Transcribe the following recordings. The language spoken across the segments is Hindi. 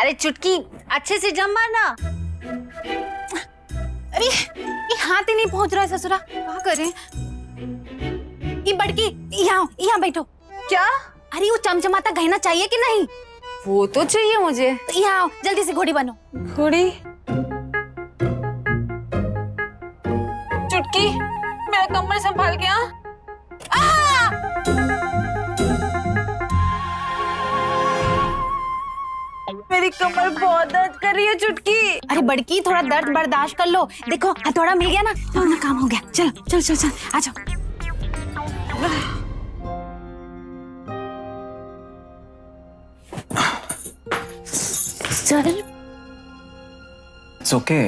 अरे चुटकी अच्छे से जम मारना। अरे ये हाथ ही नहीं पहुंच रहा है ससुरा, क्या करें? ये बड़की, यहाँ बैठो। क्या? अरे वो चमचमाता गहना चाहिए कि नहीं? वो तो चाहिए मुझे। यहाँ आओ, जल्दी से घोड़ी बनो। घोड़ी? चुटकी मेरा कमर संभाल के। मेरी कमर बहुत दर्द कर रही है चुटकी। अरे बड़की, थोड़ा दर्द बर्दाश्त कर लो। देखो हथौड़ा मिल गया ना, तो अपना काम हो गया। चलो चल चल चल, आ जाओ। चल। It's okay.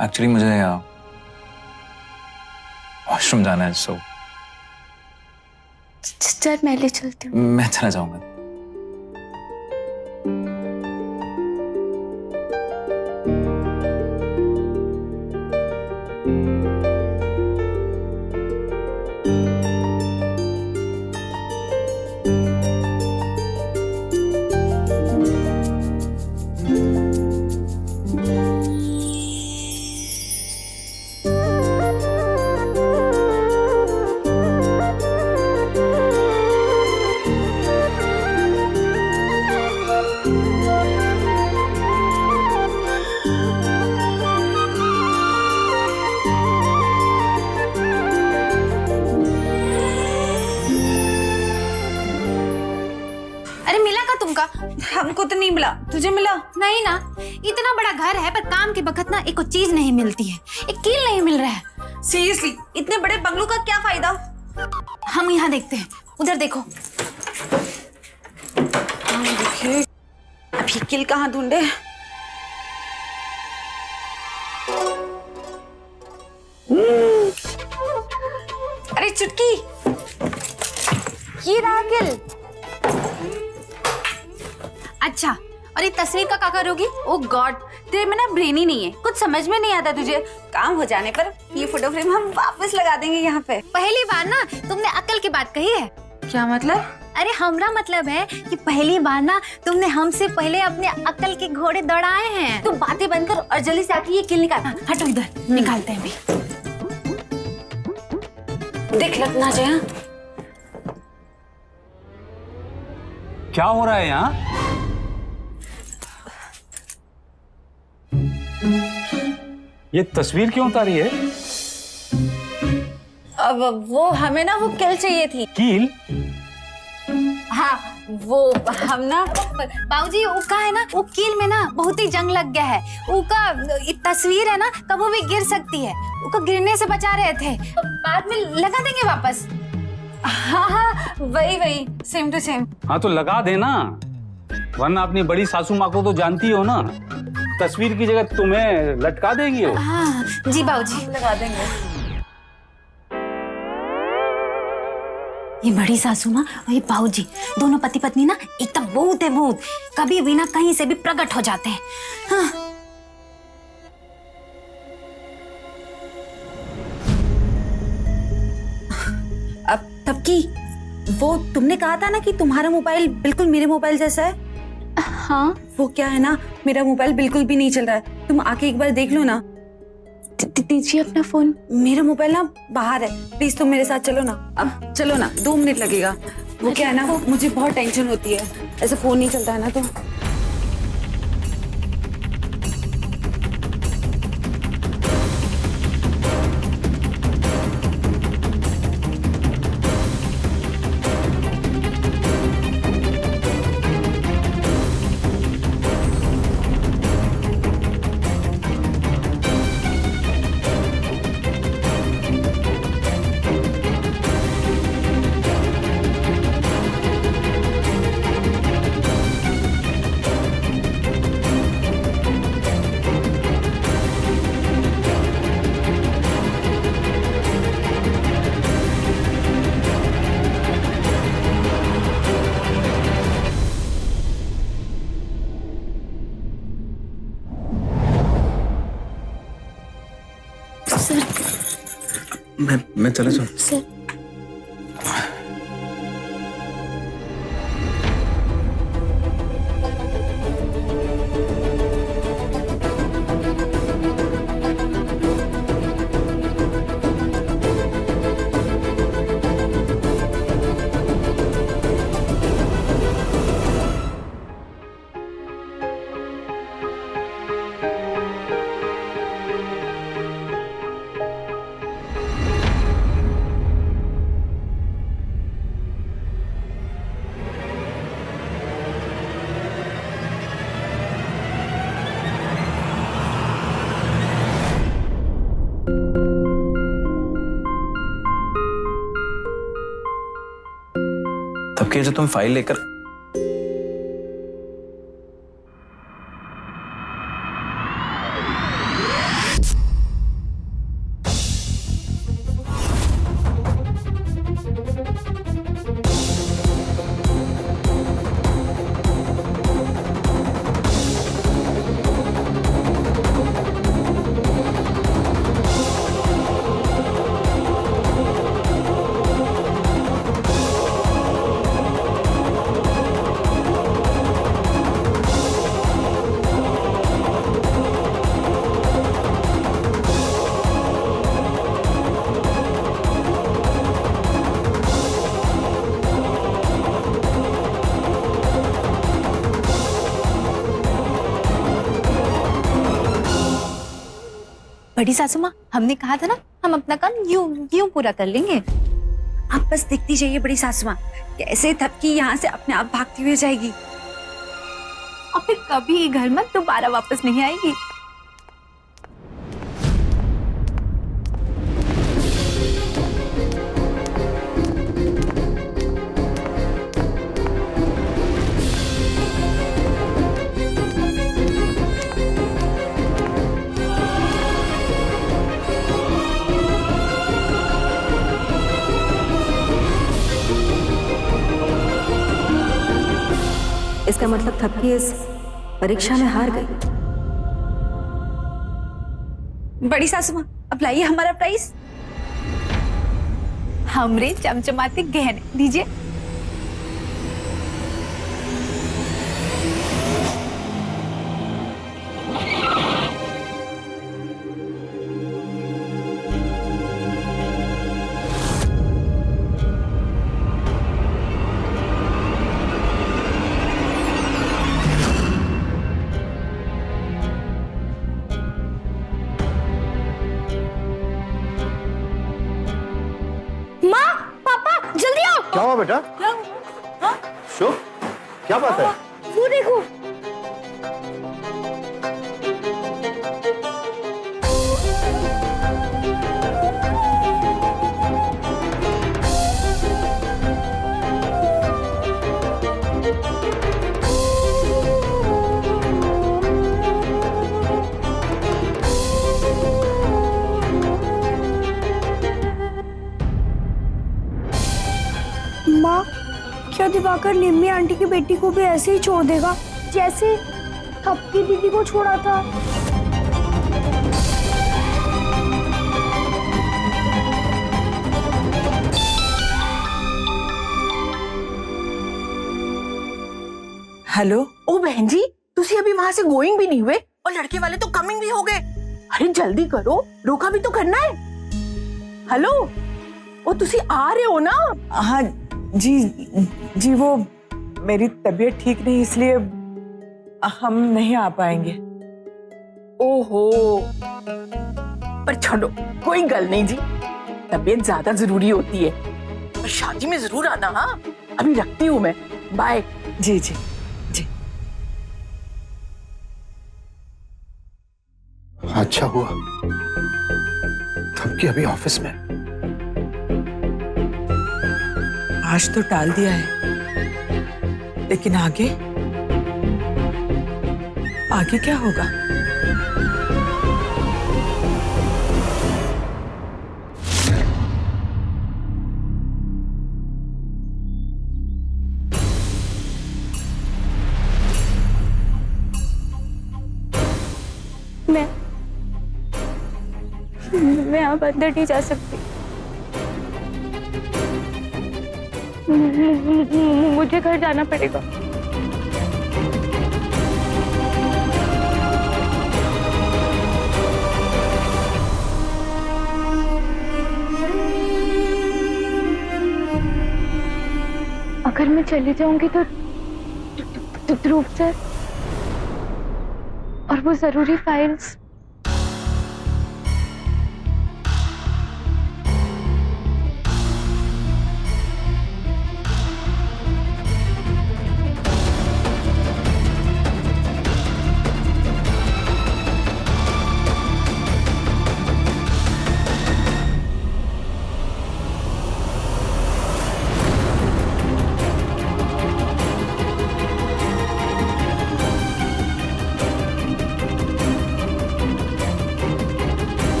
Actually मुझे वॉशरूम जाना है, so चल मैं ले चलती हूँ। मैं चला जाऊंगा। हमको तो नहीं मिला, तुझे मिला? नहीं ना, इतना बड़ा घर है पर काम के बखत ना एक चीज नहीं मिलती है, एक कील नहीं मिल रहा है। सीरियसली इतने बड़े बंगलों का क्या फायदा? हम यहाँ देखते हैं, उधर देखो। देखिए अब ये कील कहाँ ढूंढे? अरे चुटकी, ये रहा कील। अच्छा, और ये तस्वीर का क्या करोगी? ओ गॉड, तेरे में ना ब्रेन ही नहीं है, कुछ समझ में नहीं आता तुझे। काम हो जाने पर ये फोटो फ्रेम हम वापस लगा देंगे यहाँ पे। पहली बार ना तुमने अकल की बात कही है। क्या मतलब? अरे हमरा मतलब है कि पहली बार ना तुमने हमसे पहले अपने अकल के घोड़े दौड़ाए हैं। तू बातें बंद कर और जल्दी से आके ये कील निकाल। हटो इधर, निकालते हैं अभी। देख लगना चाहिए। क्या हो रहा है यहाँ? ये तस्वीर क्यों उतारी है? अब वो हमें ना वो कील चाहिए थी। कील? हाँ वो हम ना बाबूजी उसका है ना, वो कील में ना बहुत ही जंग लग गया है। उसका तस्वीर है ना कभी भी गिर सकती है, उसको गिरने से बचा रहे थे। बाद में लगा देंगे वापस। हाँ हाँ वही सेम टू सेम। हाँ तो लगा देना, वरना अपनी बड़ी सासू माँ को तो जानती हो ना, तस्वीर की जगह तुम्हें लटका देगी वो। हाँ जी बाबूजी, लगा देंगे। ये बड़ी सासू माँ और ये बाबूजी दोनों पति पत्नी ना एकदम बहुत है बहुत, कभी भी ना कहीं से भी प्रकट हो जाते हैं। हाँ। अब तब की वो तुमने कहा था ना कि तुम्हारा मोबाइल बिल्कुल मेरे मोबाइल जैसा है। हाँ वो क्या है ना, मेरा मोबाइल बिल्कुल भी नहीं चल रहा है, तुम आके एक बार देख लो ना। दीजिए अपना फोन। मेरा मोबाइल ना बाहर है, प्लीज तुम मेरे साथ चलो ना। अब चलो ना, 2 मिनट लगेगा। वो क्या है ना, मुझे बहुत टेंशन होती है, ऐसे फोन नहीं चलता है ना तो। मैं चला जाऊँ? सर के जो तुम फाइल लेकर बड़ी सासू माँ, हमने कहा था ना हम अपना काम यूं यूं पूरा कर लेंगे। आप बस दिखती जाइए बड़ी सासू माँ, कैसे थपकी यहाँ से अपने आप भागती हुई जाएगी और फिर कभी घर में दोबारा वापस नहीं आएगी। इसका मतलब थपकी इस परीक्षा में हार गई। बड़ी सासू माँ, अब लाइए हमारा प्राइस। हमरे चमचमाते गहने दीजिए। क्या हुआ बेटा? शो, क्या बात है? वो देखो, माँ, क्या दिवाकर निम्मी आंटी की बेटी को भी ऐसे ही छोड़ देगा जैसे थपकी दीदी को छोड़ा था? हेलो। ओ बहन जी, तुसी अभी वहाँ से गोइंग भी नहीं हुए और लड़के वाले तो कमिंग भी हो गए। अरे जल्दी करो, रोका भी तो करना है। हेलो, ओ तुसी आ रहे हो ना? हाँ जी जी, वो मेरी तबीयत ठीक नहीं इसलिए हम नहीं आ पाएंगे। ओहो, पर छोड़ो, कोई गल नहीं जी, तबीयत ज्यादा जरूरी होती है। पर शादी में जरूर आना। हाँ, अभी रखती हूँ मैं, बाय। जी जी जी। अच्छा हुआ थपकी अभी ऑफिस में। आज तो टाल दिया है, लेकिन आगे आगे क्या होगा? मैं अब अंदर नहीं जा सकती। मुझे घर जाना पड़ेगा। अगर मैं चली जाऊंगी तो ध्रुव सर और वो जरूरी फाइल्स।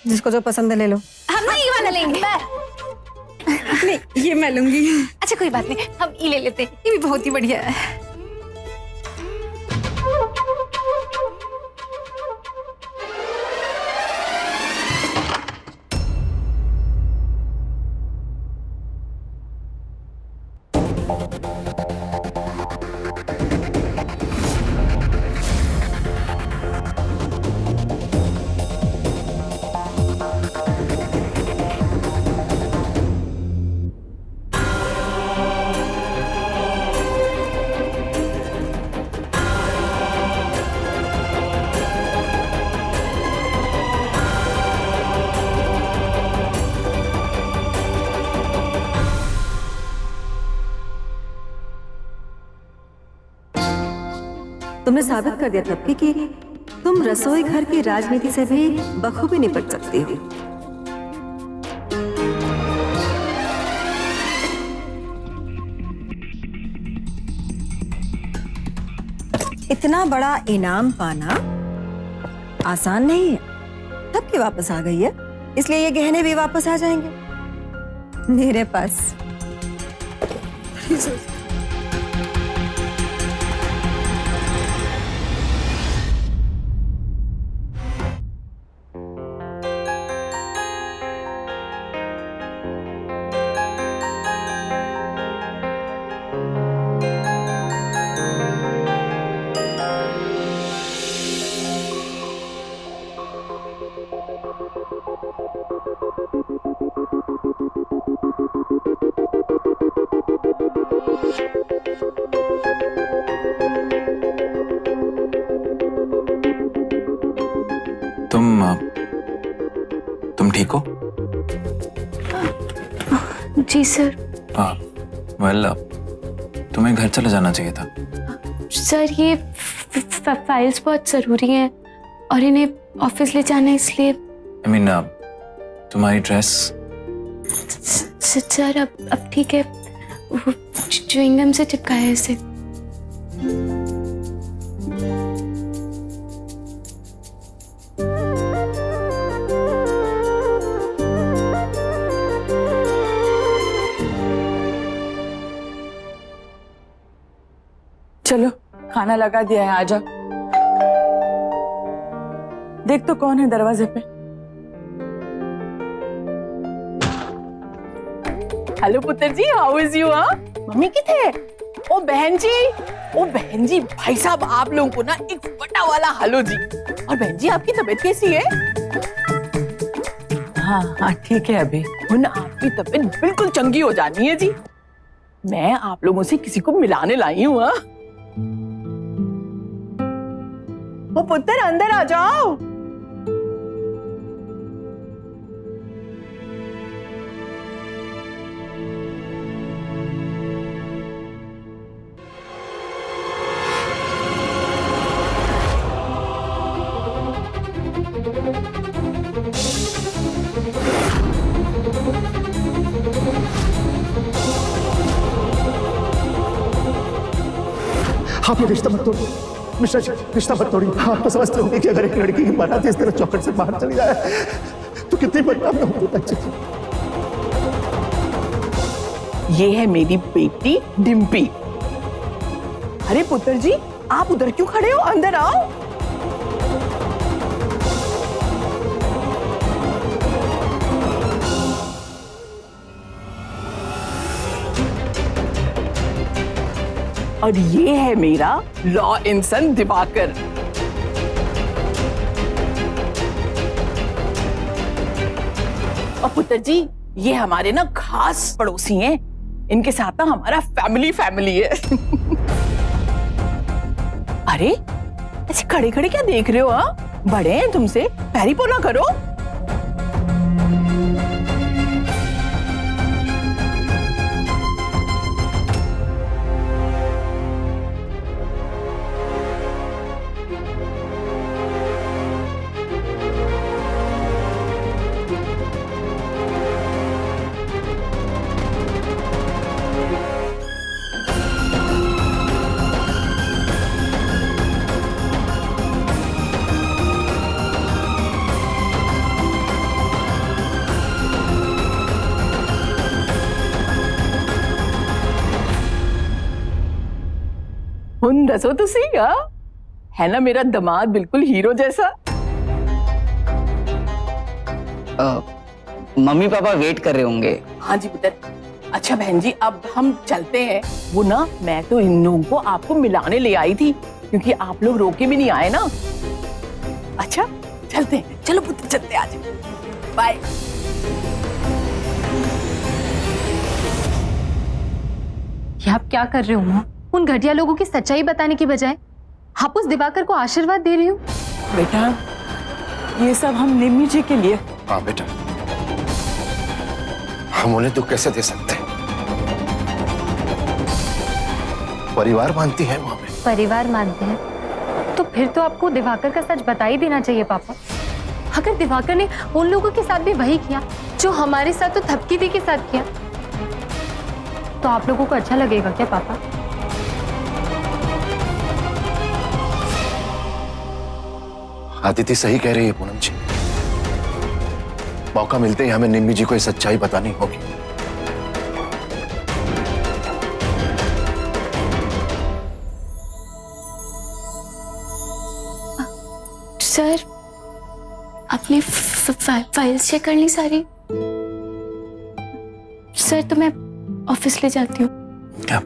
जिसको जो पसंद है ले लो। हम ना ये वाला लेंगे। नहीं, ये मैं लूंगी। अच्छा कोई बात नहीं, हम ये ले लेते हैं, ये भी बहुत ही बढ़िया है। तुमने साबित कर दिया तब कि तुम रसोई घर की राजनीति से भी बखूबी निपट सकती हो। इतना बड़ा इनाम पाना आसान नहीं है। तब की वापस आ गई है, इसलिए ये गहने भी वापस आ जाएंगे मेरे पास। तुम ठीक हो? जी सर। वेल, तुम्हें घर चले जाना चाहिए था। सर ये फाइल्स बहुत जरूरी हैं और इन्हें ऑफिस ले जाना है, इसलिए। I mean, तुम्हारी ड्रेस। सर अब ठीक है, वो च्युइंगम से चिपकाया है इसे। चलो खाना लगा दिया है, आजा। देख तो कौन है दरवाजे पे। हेलो पुत्र जी, हाउ इज यू? मम्मी किथे? ओ बहन जी, भाई साहब आप लोगों को ना एक बड़ा वाला हेलो जी। और बहन जी आपकी तबीयत कैसी है? हाँ ठीक है, अभी ना आपकी तबीयत बिल्कुल चंगी हो जानी है जी। मैं आप लोगों से किसी को मिलाने लाई हूँ। वो पुत्र अंदर आ जाओ। आप ये रिश्ता मत तोड़िए मिश्रा जी, रिश्ता मत तोड़िए। आप तो समझते होंगे कि अगर एक लड़की की बारात इस तरह चौखट से बाहर चली जाए तो कितनी बदनामी होगी बच्चे की। ये है मेरी बेटी डिम्पी। अरे पुत्र जी, आप उधर क्यों खड़े हो? अंदर आओ। और ये है मेरा लॉ इंसान दिवाकर। और पुत्र जी, ये हमारे ना खास पड़ोसी हैं। इनके साथ ना हमारा फैमिली है। अरे ऐसे खड़े खड़े क्या देख रहे हो? हाँ, बड़े हैं तुमसे, पैरी पोना करो। हुन दसो तुसी है ना मेरा दामाद बिल्कुल हीरो जैसा। मम्मी पापा वेट कर रहे होंगे। हाँ जी पुत्र। अच्छा बहन जी अब हम चलते हैं। वो ना मैं तो इन लोगों को आपको मिलाने ले आई थी क्योंकि आप लोग रोके भी नहीं आए ना। अच्छा चलते हैं, चलो पुत्र चलते आज। बाय। ये आप क्या कर रहे हो माँ? उन घटिया लोगों की सच्चाई बताने की बजाय आप उस दिवाकर को आशीर्वाद दे रही हो। बेटा ये सब हम निम्मी जी के लिए। हाँ बेटा, हम उन्हें दुख कैसे दे सकते हैं? परिवार मानती है वो हमें। परिवार मानते हैं तो फिर तो आपको दिवाकर का सच बता ही देना चाहिए पापा। अगर दिवाकर ने उन लोगों के साथ भी वही किया जो हमारे साथ तो थपकी दी के साथ किया तो आप लोगों को अच्छा लगेगा क्या पापा? आदिति सही कह रही है पूनम जी। मौका मिलते ही हमें निम्मी जी को ये सच्चाई बतानी होगी। सर अपनी फाइल्स चेक कर ली सारी? सर तो मैं ऑफिस ले जाती हूँ। क्या?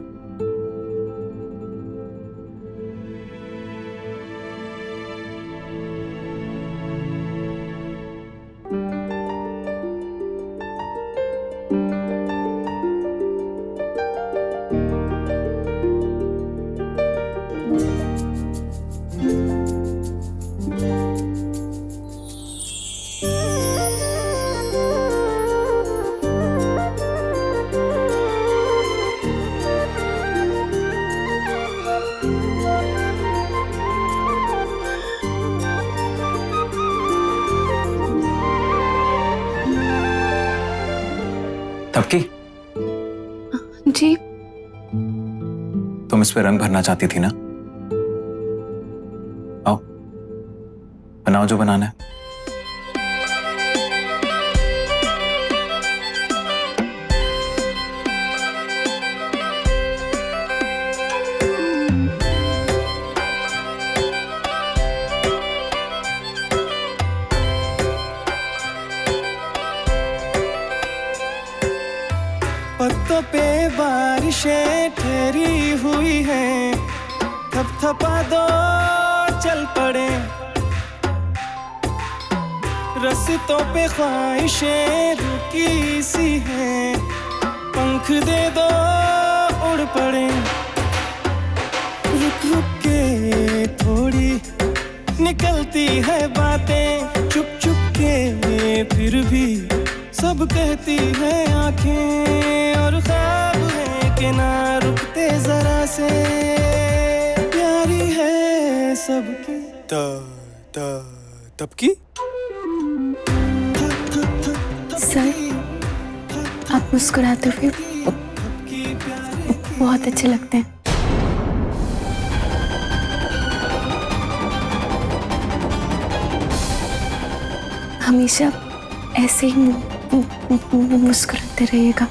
थपकी, जी तुम इस पे रंग भरना चाहती थी ना? आओ बनाओ जो बनाना है। पत्तों पे बारिशें ठहरी हुई हैं, थपथपा दो चल पड़े। रस्तों पे ख्वाहिशें रुकी सी हैं, पंख दे दो उड़ पड़े। रुक रुक के थोड़ी निकलती है बातें, चुप चुप के फिर भी सब कहती है आंखें। और ख्वाब है कि ना रुकते जरा से, प्यारी है सबकी तबकी। सर आप मुस्कुराते हुए बहुत अच्छे लगते हैं। हमेशा ऐसे ही मुस्कुराते रहिएगा।